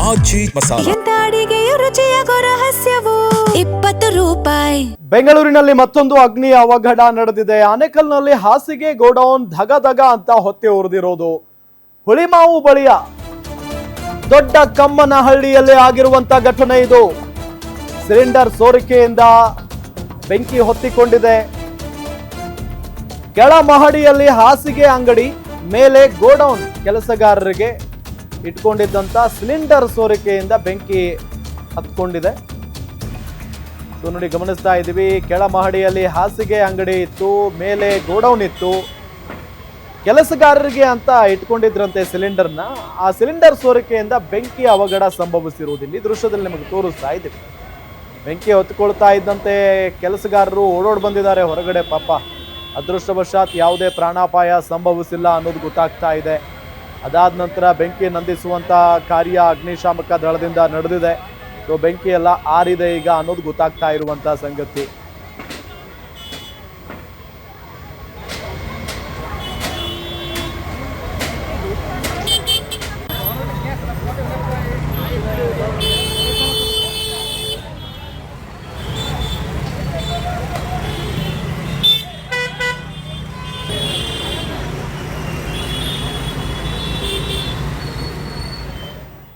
ಆಜಿ ಮಸಾಲ. ಎಂತ ಅಡಿಗೆಯ ರುಚಿಯಾಗೋ ರಹಸ್ಯವು 20 ರೂಪಾಯಿ. ಬೆಂಗಳೂರಿನಲ್ಲಿ ಮತ್ತೊಂದು ಅಗ್ನಿ ಅವಘಡ ನಡೆದಿದೆ. ಆನೇಕಲ್ನಲ್ಲಿ ಹಾಸಿಗೆ ಗೋಡೌನ್ ಧಗ ಧಗ ಅಂತ ಹೊತ್ತಿ ಉರಿದಿರೋದು. ಹುಳಿಮಾವು ಬಳಿಯ ದೊಡ್ಡ ಕಮ್ಮನಹಳ್ಳಿಯಲ್ಲಿ ಆಗಿರುವಂತ ಘಟನೆ ಇದು. ಸಿಲಿಂಡರ್ ಸೋರಿಕೆಯಿಂದ ಬೆಂಕಿ ಹೊತ್ತಿಕೊಂಡಿದೆ. ಕೆಳ ಮಹಡಿಯಲ್ಲಿ ಹಾಸಿಗೆ ಅಂಗಡಿ, ಮೇಲೆ ಗೋಡೌನ್ ಕೆಲಸಗಾರರಿಗೆ ಇಟ್ಕೊಂಡಿದ್ದಂತ ಸಿಲಿಂಡರ್ ಸೋರಿಕೆಯಿಂದ ಬೆಂಕಿ ಹತ್ಕೊಂಡಿದೆ. ಸೊ ನೋಡಿ, ಗಮನಿಸ್ತಾ ಇದ್ದೀವಿ, ಕೆಳ ಮಹಡಿಯಲ್ಲಿ ಹಾಸಿಗೆ ಅಂಗಡಿ ಇತ್ತು, ಮೇಲೆ ಗೋಡೌನ್ ಇತ್ತು. ಕೆಲಸಗಾರರಿಗೆ ಅಂತ ಇಟ್ಕೊಂಡಿದ್ರಂತೆ ಸಿಲಿಂಡರ್ನ. ಆ ಸಿಲಿಂಡರ್ ಸೋರಿಕೆಯಿಂದ ಬೆಂಕಿ ಅವಘಡ ಸಂಭವಿಸಿರುವುದಿಲ್ಲ. ಈ ದೃಶ್ಯದಲ್ಲಿ ನಿಮಗೆ ತೋರಿಸ್ತಾ ಇದ್ದೀವಿ. ಬೆಂಕಿ ಹೊತ್ಕೊಳ್ತಾ ಇದ್ದಂತೆ ಕೆಲಸಗಾರರು ಓಡೋಡ್ ಬಂದಿದ್ದಾರೆ ಹೊರಗಡೆ. ಪಾಪ ಅದೃಷ್ಟವಶಾತ್ ಯಾವುದೇ ಪ್ರಾಣಾಪಾಯ ಸಂಭವಿಸಿಲ್ಲ ಅನ್ನೋದು ಗೊತ್ತಾಗ್ತಾ ಇದೆ. ಅದಾದ ನಂತರ ಬೆಂಕಿ ನಂದಿಸುವಂತ ಕಾರ್ಯ ಅಗ್ನಿಶಾಮಕ ದಳದಿಂದ ನಡೆದಿದೆ. ಸೊ ಬೆಂಕಿ ಎಲ್ಲ ಆರಿದೆ ಈಗ ಅನ್ನೋದು ಗೊತ್ತಾಗ್ತಾ ಇರುವಂತ ಸಂಗತಿ.